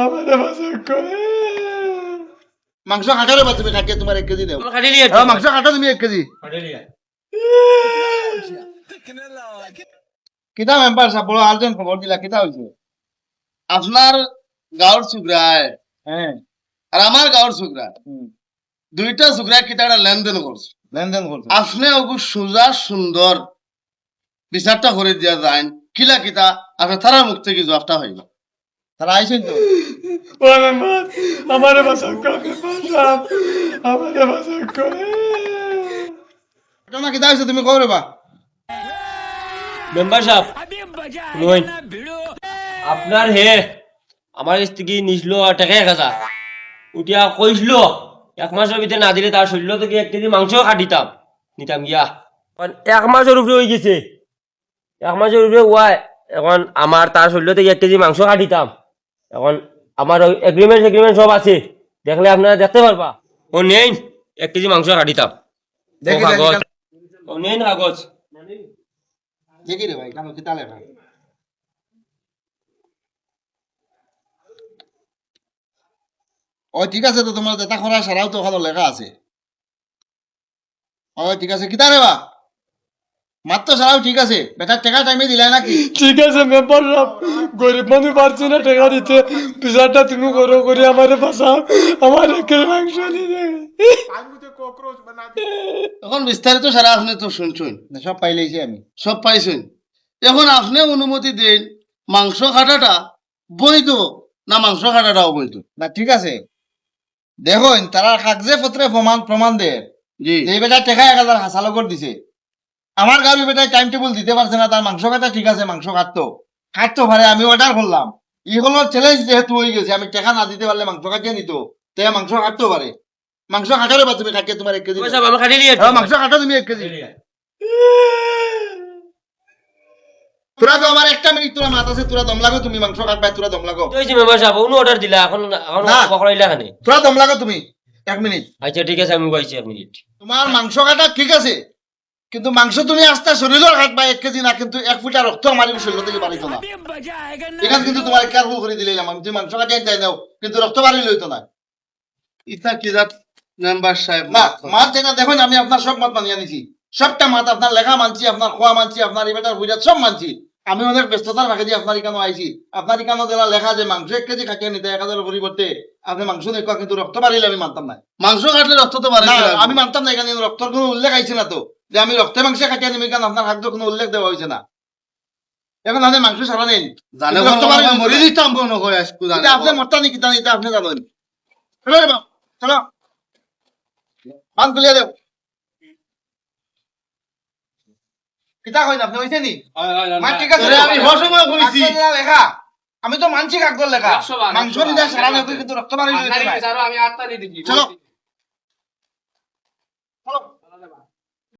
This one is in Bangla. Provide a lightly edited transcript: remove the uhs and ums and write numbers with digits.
আমারে বাসা করে মাংস কাটারে বা তুমি কাটিয়ে তোমার 1 কেজি দেও কাটি লিয়ে হ্যাঁ মাংস কাটো তুমি 1 কেজি কাটি লিয়ে কিতা মেম্বার সাহেব বড় আর্জেন্ট খবর দিলা কিতা হইছে আপনার গাঁর সুগ্রায় হ্যাঁ আর আমার গাঁর সুগ্রা দুইটা সুগ্রা কিতাটা লেনদেন করছে লেনদেন করছে আপনি ওগু সুজা সুন্দর বিচারটা করে দিয়া যায় কিলা কিতা আপনার তারার মুখ থেকে জবাবটা হইল তারা আইছেন তো ও মেম্বার আমারে বাসা করে বাসা আমারে বাসা করে ঘটনা কিতা হইছে তুমি কও রে বা মেম্বার সাহেব শুনুন আপনার হে আমার কাছ থেকে নিছিল টাকা 1000 উঠিয়া কইছিল 1 মাসের ভিতরে না দিলে তার শরীর থেকে 1 কেজি মাংস কাটিতাম নিতাম গিয়া 1 মাসের উপরে হয়ে গেছে 1 মাসের উপরে ওয়াই এখন আমার তার শরীর থেকে 1 কেজি মাংস কাটিতাম এখন আমার এগ্রিমেন্ট সব আছে দেখলে আপনারা দেখতে পারবা ও নেই 1 কেজি মাংস কাটিতাম দেখি কাগজ ও নেই কাগজ দেখি রে ভাই কেন কিতা লেখা ও ঠিক আছে তো তোমার যেটা করা সারাও তো ওখানে লেখা আছে ও ঠিক আছে কিতা রে বা মাত্র সারাও ঠিক আছে বেটার টাকা টাইমে দিলাই নাকি ঠিক আছে মেম্বার সাহেব গরিব মানুষ পারছি না টাকা দিতে বিচারটা তুমি করো করে আমারে বাসা আমার একে মাংস নিয়ে এখন বিস্তারিত সারা আপনি তো শুনছুন না সব পাইলেইছি আমি সব পাইছেন এখন আপনি অনুমতি দেন মাংস কাটাটা বৈধ না মাংস কাটাটাও বৈধ না ঠিক আছে দেখুন তারা কাগজে পত্রে প্রমাণ দেয় জি যে এই বেটা টাকা 1000 হাসালো করে দিছে আমার গাড়ি বেটায় টাইম টেবিল দিতে পারছে না তার মাংস কাটা ঠিক আছে মাংস কাটতো পারে আমি অর্ডার করলাম এগুলো চ্যালেঞ্জ যেহেতু হয়ে গেছে আমি টাকা না দিতে পারলে মাংস কাটিয়ে নিত তে মাংস কাটতে পারে মাংস কাটারে বা তুমি কাটিয়ে তোমার 1 কেজি সাহেব আমি কাটি লিয়ে হ্যাঁ মাংস কাটো তুমি 1 কেজি তোরা তো আমার 1 মিনিট তোরা মাথা আছে তোরা দম লাগো তুমি মাংস কাটবা তোরা দম লাগো তুই যে মেম্বার সাহেব উনি অর্ডার দিলা এখন না। পকড়াইলা খানে তোরা দম লাগো তুমি 1 মিনিট আচ্ছা ঠিক আছে আমি কইছি 1 মিনিট তোমার মাংস কাটা ঠিক আছে কিন্তু মাংস তুমি আস্তে শরীরের কাটবা 1 কেজি না কিন্তু 1 ফুটা রক্ত আমার শরীর থেকে বাড়িত না এখান কিন্তু তোমার কেয়ারফুল করে দিলাম আমি তুমি মাংস কাটিয়ে চাই দাও কিন্তু রক্ত বাড়ি লইতো না ইতা কি জাত মেম্বার সাহেব না মাত যেটা দেখুন আমি আপনার সব মত মানিয়ে নিছি সবটা মাত আপনার লেখা মানছি আপনার খোয়া মানছি আপনার এবারটার বুঝাত সব মানছি আমি অনেক ব্যস্ততার ফাঁকে দিয়ে আপনার এখানে আইছি আপনার এখানে যারা লেখা যে মাংস 1 কেজি কাটিয়ে নিতে 1000 পরিবর্তে আপনি মাংস দেখো কিন্তু রক্ত বাড়িলে আমি মানতাম না মাংস কাটলে রক্ত তো বাড়ে আমি মানতাম না এখানে রক্তর কোনো উল্লেখ আইছে না তো যে আমি রক্তে মাংস কাটিয়ে নিবি কারণ আপনার খাদ্য কোনো উল্লেখ দেওয়া হয়েছে না এখন আপনি মাংস সারা নেন জানে রক্ত বাড়ি মরি দিতাম কোন হয়ে আসকু জানে আপনি মরতা নি কিতা নিতে আপনি জানেন চলো রে বাপ চলো বান খুলিয়া দেও কিতা কইন আপনি হইছে নি মা ঠিক আছে আমি হসময় কইছি লেখা আমি তো মানছি কাগজ লেখা মাংস নিতে সারা নেব কিন্তু রক্ত বাড়ি লইতে না আমি 8 টা দিয়ে দিচ্ছি চলো চলো